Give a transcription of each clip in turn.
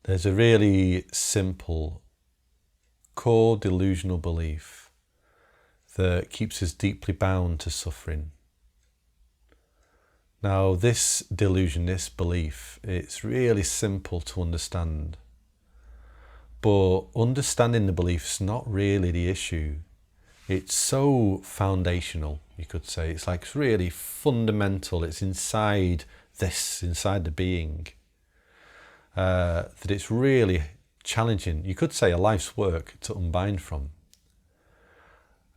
There's a really simple core delusional belief that keeps us deeply bound to suffering. Now, this delusion, this belief, it's really simple to understand. But understanding the belief's not really the issue. It's so foundational, you could say. It's like really fundamental. It's inside the being, that it's really challenging. You could say a life's work to unbind from.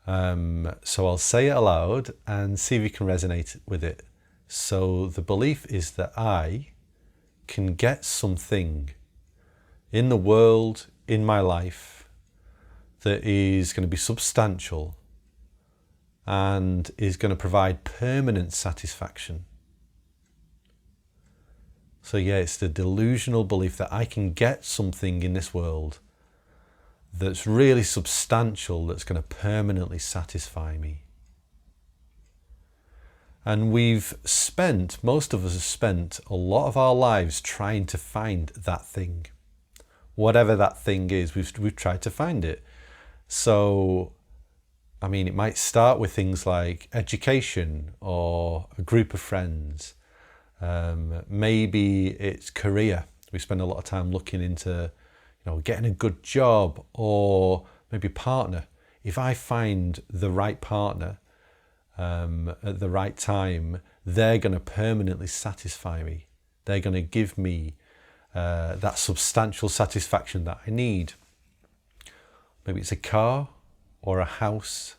So I'll say it aloud and see if you can resonate with it. So the belief is that I can get something in the world, in my life, that is going to be substantial and is going to provide permanent satisfaction. So yeah, it's the delusional belief that I can get something in this world that's really substantial, that's going to permanently satisfy me. And most of us have spent a lot of our lives trying to find that thing. Whatever that thing is, we've tried to find it. So, I mean, it might start with things like education or a group of friends. Maybe it's career. We spend a lot of time looking into, getting a good job, or maybe partner. If I find the right partner at the right time, they're going to permanently satisfy me. They're going to give me that substantial satisfaction that I need. Maybe it's a car or a house.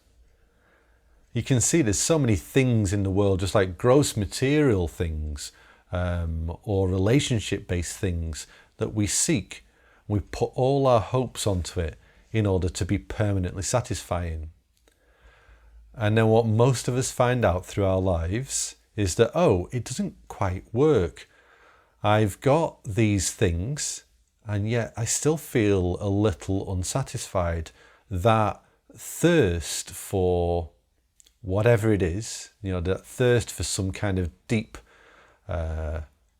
You can see there's so many things in the world, just like gross material things or relationship-based things that we seek. We put all our hopes onto it in order to be permanently satisfying. And then what most of us find out through our lives is that, it doesn't quite work. I've got these things, and yet I still feel a little unsatisfied. That thirst for whatever it is, that thirst for some kind of deep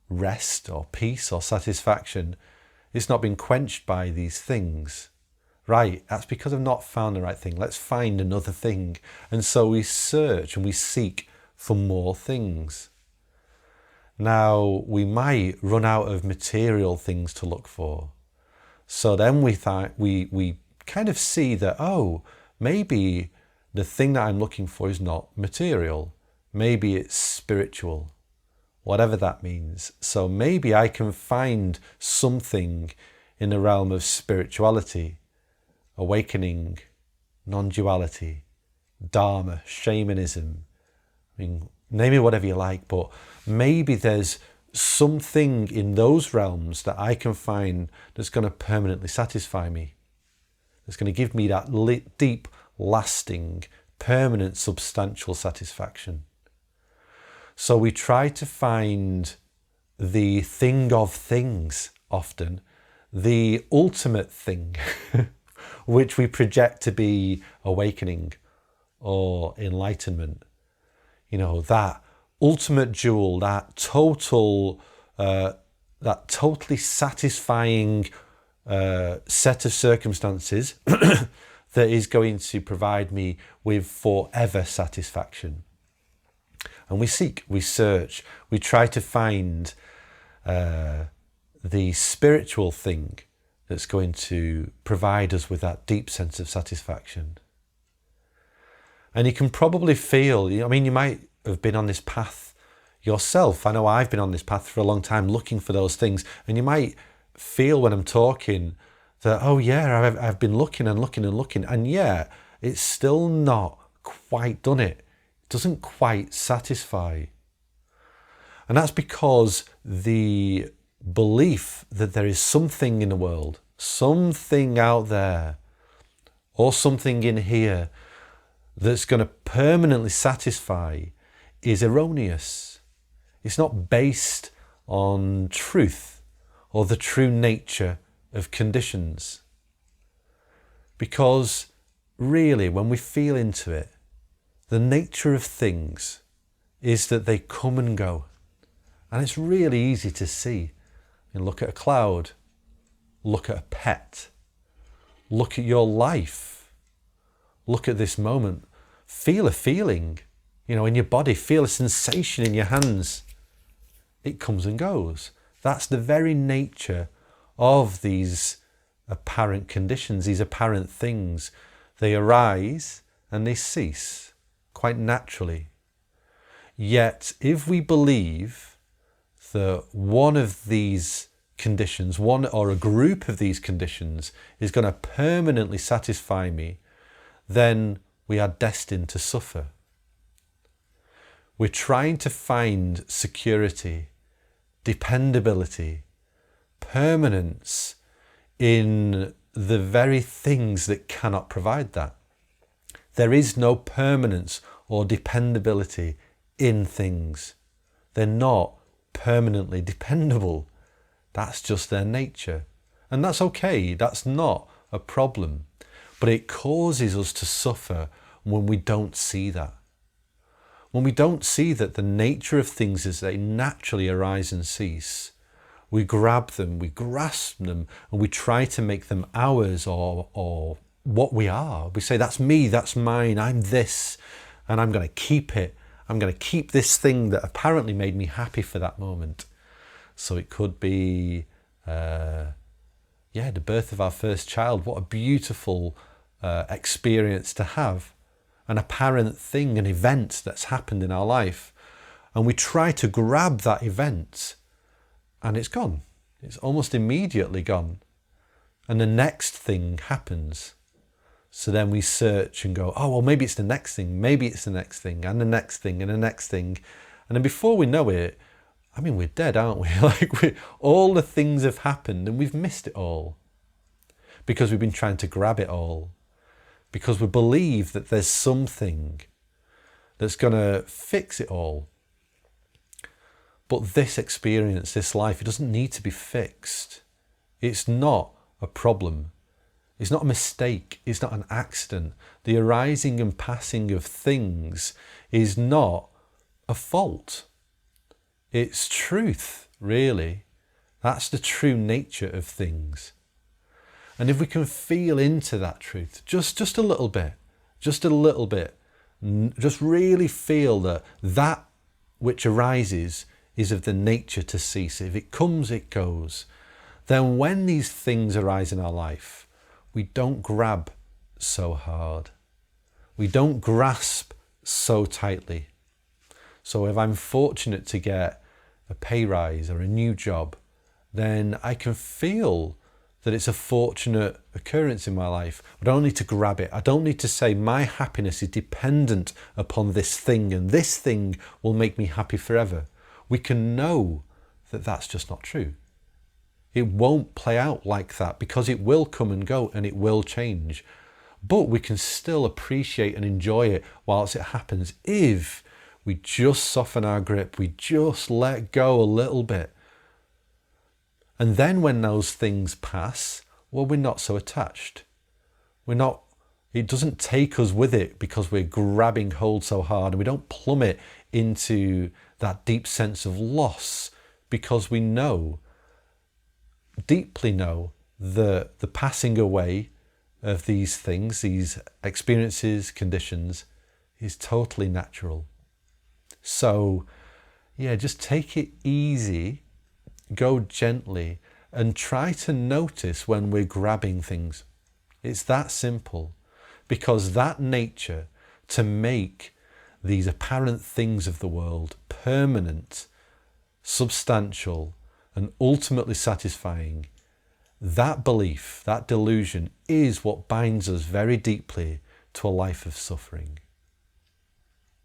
rest or peace or satisfaction, it's not been quenched by these things. Right, that's because I've not found the right thing. Let's find another thing. And so we search and we seek for more things. Now, we might run out of material things to look for. So then we kind of see that, maybe the thing that I'm looking for is not material. Maybe it's spiritual, whatever that means. So maybe I can find something in the realm of spirituality, awakening, non-duality, dharma, shamanism. I mean, name it whatever you like, but maybe there's something in those realms that I can find that's going to permanently satisfy me. That's going to give me that deep, lasting, permanent, substantial satisfaction. So we try to find the thing of things often, the ultimate thing, which we project to be awakening or enlightenment. That ultimate jewel, that totally satisfying set of circumstances that is going to provide me with forever satisfaction. And we seek, we search, we try to find the spiritual thing that's going to provide us with that deep sense of satisfaction. And you can probably feel, you might have been on this path yourself. I know I've been on this path for a long time looking for those things. And you might feel when I'm talking that, I've been looking and looking and looking. And it's still not quite done it. It doesn't quite satisfy. And that's because the belief that there is something in the world, something out there, or something in here that's going to permanently satisfy is erroneous. It's not based on truth or the true nature of conditions. Because really, when we feel into it, the nature of things is that they come and go. And it's really easy to see. You look at a cloud. Look at a pet. Look at your life. Look at this moment. Feel a feeling, in your body. Feel a sensation in your hands. It comes and goes. That's the very nature of these apparent conditions, these apparent things. They arise and they cease quite naturally. Yet, if we believe that one of these conditions, one or a group of these conditions is going to permanently satisfy me, then we are destined to suffer. We're trying to find security, dependability, permanence in the very things that cannot provide that. There is no permanence or dependability in things. They're not permanently dependable. That's just their nature. And that's okay. That's not a problem. But it causes us to suffer when we don't see that. When we don't see that the nature of things is they naturally arise and cease, we grab them, we grasp them, and we try to make them ours or what we are. We say, that's me, that's mine, I'm this, and I'm going to keep it. I'm going to keep this thing that apparently made me happy for that moment. So it could be, the birth of our first child. What a beautiful experience to have. An apparent thing, an event that's happened in our life. And we try to grab that event and it's gone. It's almost immediately gone. And the next thing happens. So then we search and go, oh, well, maybe it's the next thing, maybe it's the next thing, and the next thing, and the next thing. And then before we know it, we're dead, aren't we? All the things have happened and we've missed it all. Because we've been trying to grab it all. Because we believe that there's something that's going to fix it all. But this experience, this life, it doesn't need to be fixed. It's not a problem. It's not a mistake. It's not an accident. The arising and passing of things is not a fault. It's truth, really. That's the true nature of things. And if we can feel into that truth, just a little bit, just really feel that which arises is of the nature to cease. If it comes, it goes. Then when these things arise in our life, we don't grab so hard. We don't grasp so tightly. So if I'm fortunate to get a pay rise or a new job, then I can feel that it's a fortunate occurrence in my life. I don't need to grab it. I don't need to say my happiness is dependent upon this thing and this thing will make me happy forever. We can know that that's just not true. It won't play out like that because it will come and go and it will change. But we can still appreciate and enjoy it whilst it happens if we just soften our grip, we just let go a little bit. And then when those things pass, well, we're not so attached. It doesn't take us with it because we're grabbing hold so hard, and we don't plummet into that deep sense of loss because we deeply know the passing away of these things, these experiences, conditions, is totally natural. So, just take it easy, go gently, and try to notice when we're grabbing things. It's that simple, because that nature to make these apparent things of the world permanent, substantial, and ultimately satisfying, that belief, that delusion is what binds us very deeply to a life of suffering.